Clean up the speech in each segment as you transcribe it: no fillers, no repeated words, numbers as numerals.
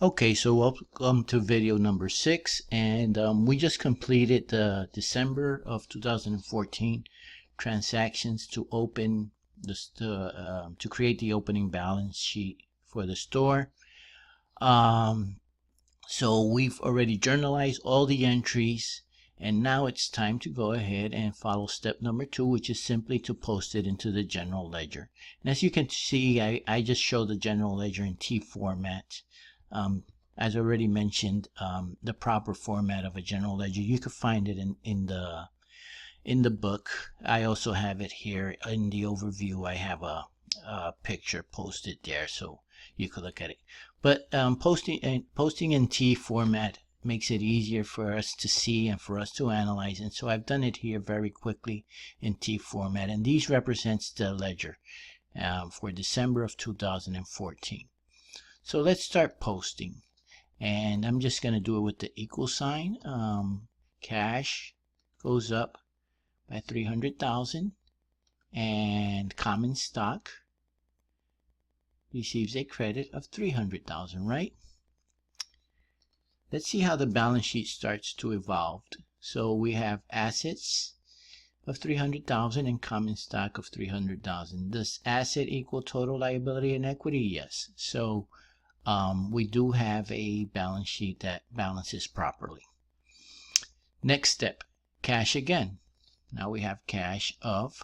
Okay, so welcome to video number 6, and we just completed the December of 2014 transactions to open this to create the opening balance sheet for the store. So we've already journalized all the entries, and now it's time to go ahead and follow step number 2, which is simply to post it into the general ledger. And as you can see, I just show the general ledger in T format. As already mentioned, the proper format of a general ledger, you could find it in the book. I also have it here in the overview. I have a picture posted there, so you could look at it. But posting in T format makes it easier for us to see and for us to analyze, and so I've done it here very quickly in T format, and these represents the ledger for December of 2014. So let's start posting, and I'm just going to do it with the equal sign. Cash goes up by 300,000, and common stock receives a credit of 300,000, right? Let's see how the balance sheet starts to evolve. So we have assets of 300,000 and common stock of 300,000. Does asset equal total liability and equity? Yes. So we do have a balance sheet that balances properly. Next step, cash again. Now we have cash of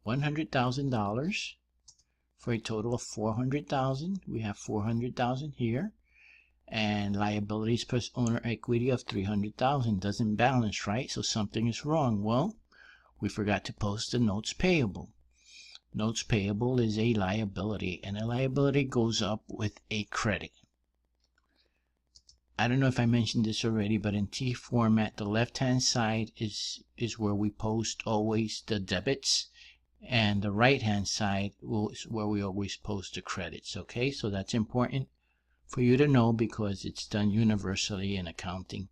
$100,000 for a total of 400,000. We have 400,000 here, and liabilities plus owner equity of 300,000 doesn't balance, right? So something is wrong. Well, we forgot to post the notes payable. Notes payable is a liability, and a liability goes up with a credit. I don't know if I mentioned this already, but in T format, the left-hand side is where we post always the debits, and the right-hand side is where we always post the credits. Okay, so that's important for you to know because it's done universally in accounting.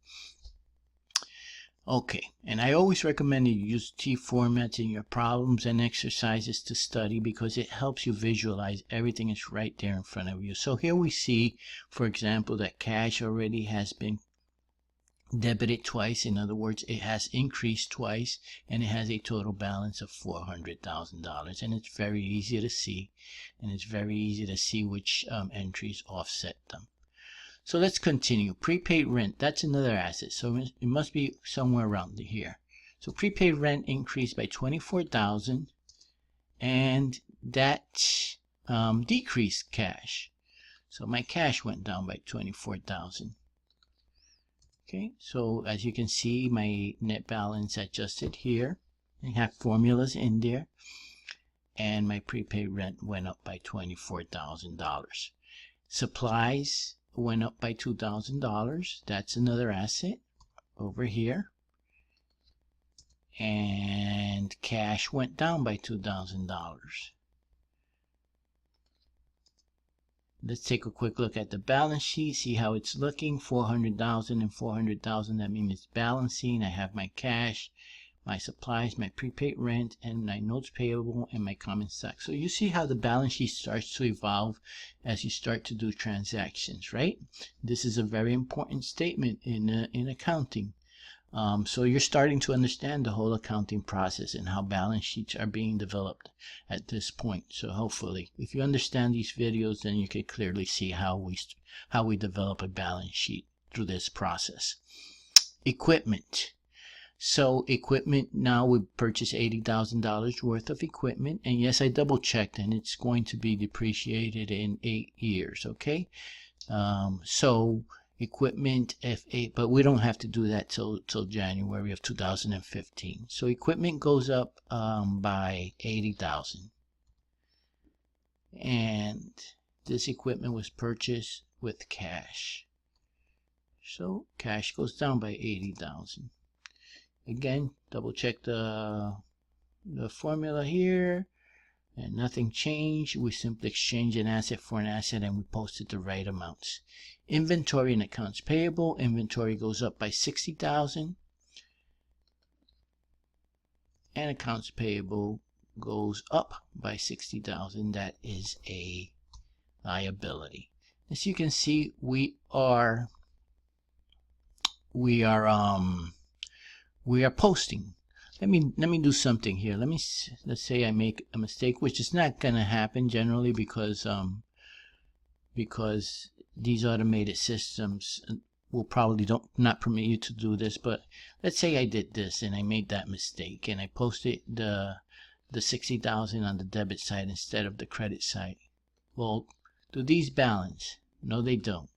Okay, and I always recommend you use T formats in your problems and exercises to study because it helps you visualize everything is right there in front of you. So here we see, for example, that cash already has been debited twice. In other words, it has increased twice, and it has a total balance of $400,000. And it's very easy to see, and it's very easy to see which entries offset them. So let's continue. Prepaid rent, that's another asset. So it must be somewhere around here. So prepaid rent increased by 24,000, and that decreased cash. So my cash went down by 24,000. Okay, so as you can see, my net balance adjusted here. I have formulas in there, and my prepaid rent went up by $24,000. Supplies went up by $2,000. That's another asset over here. And cash went down by $2,000. Let's take a quick look at the balance sheet, see how it's looking. 400,000 and 400,000, that means it's balancing. I have my cash, my supplies, my prepaid rent, and my notes payable, and my common stock. So you see how the balance sheet starts to evolve as you start to do transactions, right? This is a very important statement in accounting. So you're starting to understand the whole accounting process and how balance sheets are being developed at this point. So hopefully, if you understand these videos, then you can clearly see how we develop a balance sheet through this process. Equipment. So equipment, now we purchased $80,000 worth of equipment, and yes, I double checked, and it's going to be depreciated in 8 years. Okay, so equipment F8, but we don't have to do that till January of 2015. So equipment goes up by 80,000, and this equipment was purchased with cash. So cash goes down by 80,000. Again, double check the formula here, and nothing changed. We simply exchanged an asset for an asset, and we posted the right amounts. Inventory and accounts payable. Inventory goes up by 60,000, and accounts payable goes up by 60,000. That is a liability. As you can see, we are posting. Let me do something here. Let's say I make a mistake, which is not gonna happen generally because these automated systems will probably not permit you to do this. But let's say I did this and I made that mistake and I posted the 60,000 on the debit side instead of the credit side. Well, do these balance? No, they don't.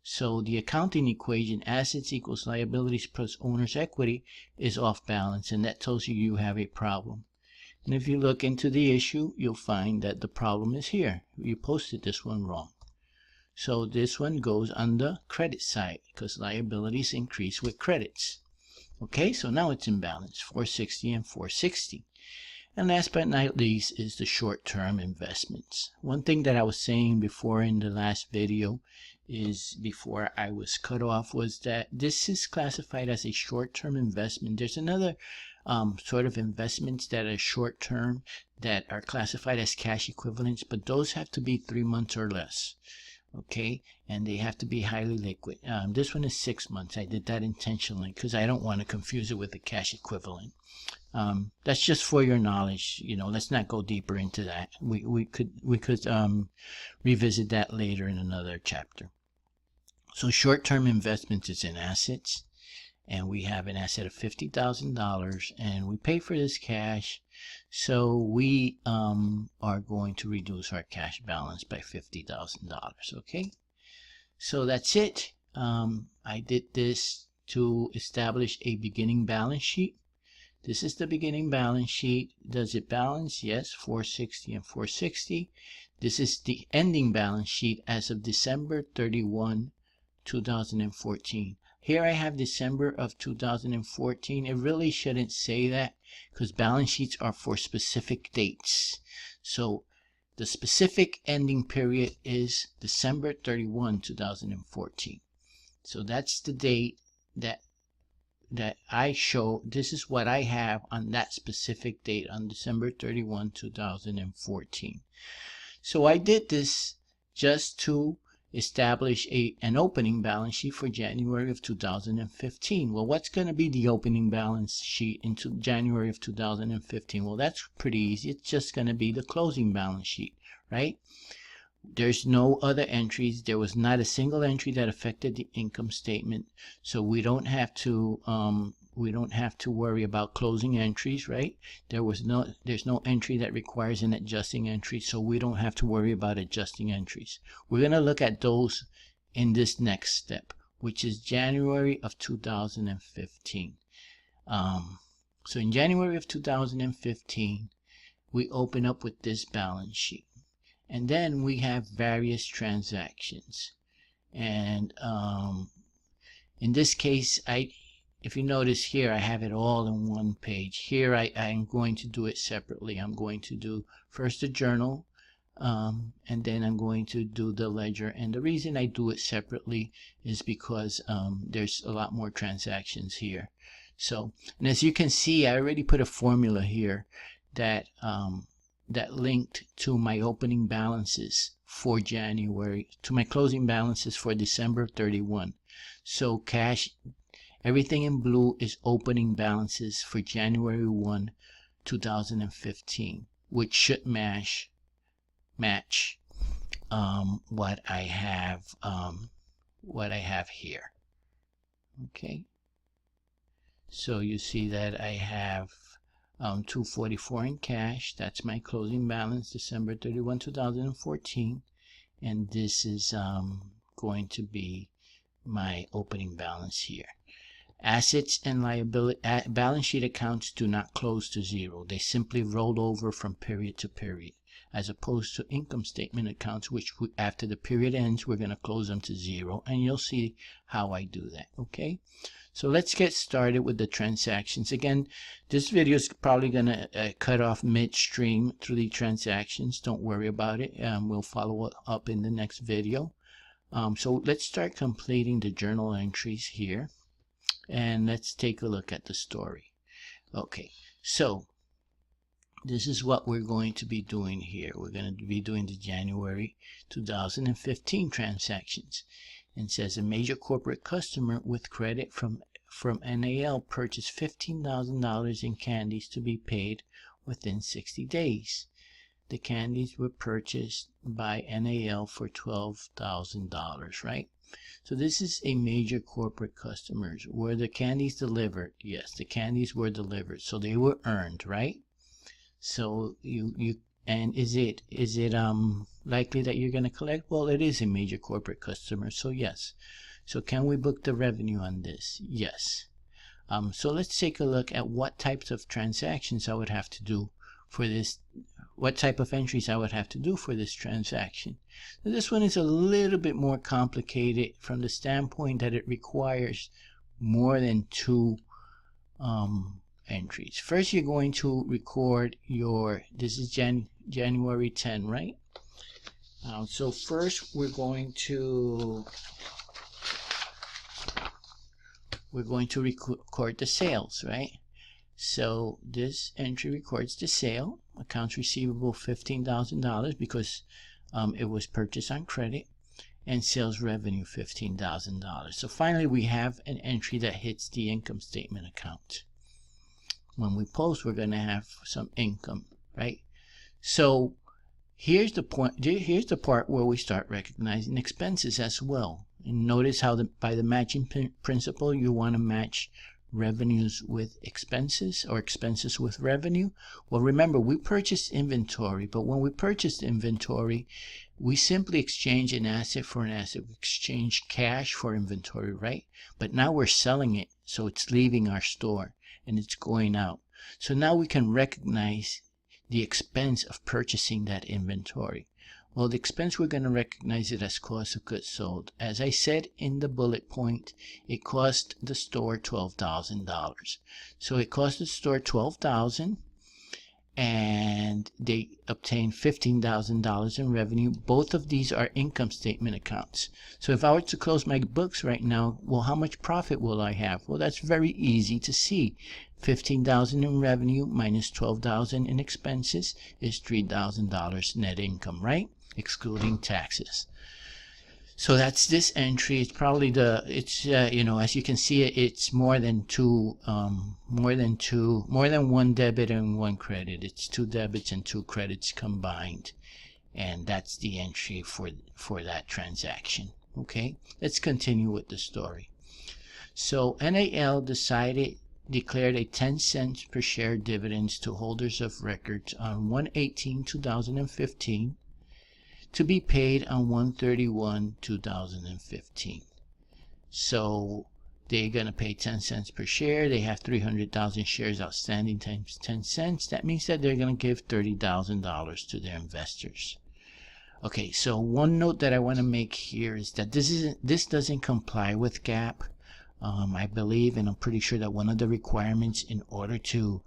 So the accounting equation, assets equals liabilities plus owner's equity, is off balance, and that tells you you have a problem. And if you look into the issue, you'll find that the problem is here. You posted this one wrong. So this one goes on the credit side because liabilities increase with credits. Okay, so now it's in balance, 460 and 460. And last but not least is the short-term investments. One thing that I was saying before in the last video is, before I was cut off, was that this is classified as a short-term investment. There's another sort of investments that are short-term that are classified as cash equivalents, but those have to be 3 months or less. Okay, and they have to be highly liquid. This one is 6 months. I did that intentionally because I don't want to confuse it with a cash equivalent. That's just for your knowledge. Let's not go deeper into that. We could revisit that later in another chapter. So short-term investments is in assets, and we have an asset of $50,000, and we pay for this cash. So we are going to reduce our cash balance by $50,000. Okay, so that's it. I did this to establish a beginning balance sheet. This is the beginning balance sheet. Does it balance? Yes, 460 and 460. This is the ending balance sheet as of December 31, 2014. Here I have December of 2014. It really shouldn't say that because balance sheets are for specific dates. So the specific ending period is December 31, 2014. So that's the date that I show. This is what I have on that specific date, on December 31, 2014. So I did this just to establish an opening balance sheet for January of 2015. Well, what's going to be the opening balance sheet into January of 2015? Well, that's pretty easy. It's just going to be the closing balance sheet, right? There's no other entries. There was not a single entry that affected the income statement, so we don't have to worry about closing entries, right? There's no entry that requires an adjusting entry, so we don't have to worry about adjusting entries. We're going to look at those in this next step, which is January of 2015. So in January of 2015, we open up with this balance sheet. And then we have various transactions. And in this case, if you notice here, I have it all in one page. Here I'm going to do it separately. I'm going to do first the journal, and then I'm going to do the ledger. And the reason I do it separately is because there's a lot more transactions here. So, and as you can see, I already put a formula here that linked to my opening balances for January, to my closing balances for December 31. So cash, everything in blue is opening balances for January 1, 2015, which should match what I have here. Okay, so you see that I have $244 in cash. That's my closing balance, December 31, 2014, and this is going to be my opening balance here. Assets and liability balance sheet accounts do not close to zero. They simply roll over from period to period, as opposed to income statement accounts, which after the period ends, we're going to close them to zero, and you'll see how I do that. Okay, so let's get started with the transactions. Again, this video is probably going to cut off midstream through the transactions. Don't worry about it. We'll follow up in the next video. So let's start completing the journal entries here, and let's take a look at the story. Okay, so this is what we're going to be doing here. We're going to be doing the January 2015 transactions. And it says a major corporate customer with credit from NAL purchased $15,000 in candies to be paid within 60 days. The candies were purchased by NAL for $12,000, right? So this is a major corporate customer. Were the candies delivered? Yes, the candies were delivered. So they were earned, right? So and is it likely that you're going to collect? Well, it is a major corporate customer, so yes. So can we book the revenue on this? Yes. So let's take a look at what types of transactions I would have to do for this, what type of entries I would have to do for this transaction. Now, this one is a little bit more complicated from the standpoint that it requires more than two entries. First, you're going to record your, this is January 10, right? So first we're going to record the sales, right? So this entry records the sale, accounts receivable $15,000 because it was purchased on credit, and sales revenue $15,000. So finally we have an entry that hits the income statement account. When we post, we're going to have some income, right? So here's the point. Here's the part where we start recognizing expenses as well. And notice how by the matching principle, you want to match revenues with expenses or expenses with revenue. Well, remember, we purchased inventory, but when we purchased inventory, we simply exchange an asset for an asset. We exchange cash for inventory, right? But now we're selling it, so it's leaving our store and it's going out. So now we can recognize the expense of purchasing that inventory. Well, the expense, we're going to recognize it as cost of goods sold. As I said in the bullet point, it cost the store $12,000. So it cost the store $12,000 and they obtained $15,000 in revenue. Both of these are income statement accounts. So if I were to close my books right now, well, how much profit will I have? Well, that's very easy to see. $15,000 in revenue minus $12,000 in expenses is $3,000 net income, right? Excluding taxes. So that's this entry. It's probably you know, as you can see, it's more than one debit and one credit. It's two debits and two credits combined, and that's the entry for that transaction. Okay, let's continue with the story. So NAL declared a 10 cents per share dividends to holders of records on 1/18/2015 to be paid on 1/31/2015. So they're going to pay 10 cents per share. They have 300,000 shares outstanding times 10 cents. That means that they're going to give $30,000 to their investors. Okay, so one note that I want to make here is that this doesn't comply with GAAP. I believe, and I'm pretty sure, that one of the requirements in order to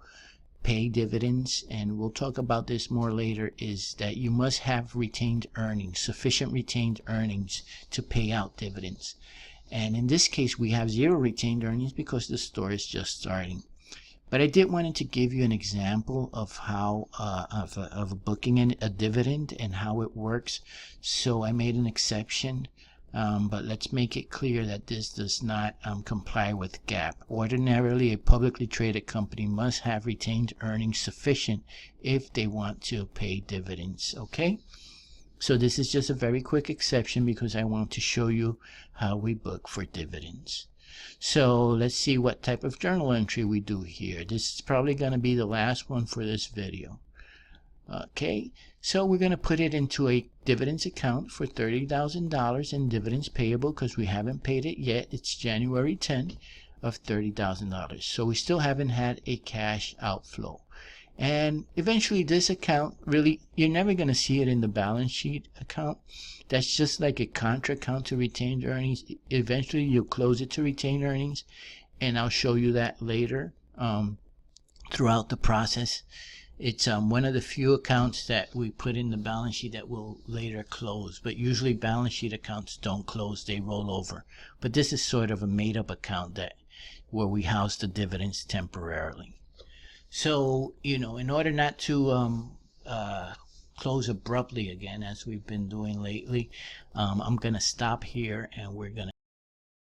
pay dividends, and we'll talk about this more later, is that you must have retained earnings, sufficient retained earnings to pay out dividends. And in this case, we have zero retained earnings because the store is just starting. But I did want to give you an example of how of booking a dividend and how it works. So I made an exception. But let's make it clear that this does not comply with GAAP. Ordinarily, a publicly traded company must have retained earnings sufficient if they want to pay dividends. Okay? So this is just a very quick exception because I want to show you how we book for dividends. So let's see what type of journal entry we do here. This is probably going to be the last one for this video. Okay, so we're going to put it into a dividends account for $30,000 in dividends payable because we haven't paid it yet. It's January 10 of $30,000. So we still haven't had a cash outflow. And eventually this account, really, you're never going to see it in the balance sheet account. That's just like a contra account to retained earnings. Eventually you'll close it to retained earnings, and I'll show you that later throughout the process. It's one of the few accounts that we put in the balance sheet that will later close. But usually balance sheet accounts don't close, they roll over. But this is sort of a made-up account where we house the dividends temporarily. So, in order not to close abruptly again, as we've been doing lately, I'm going to stop here and we're going to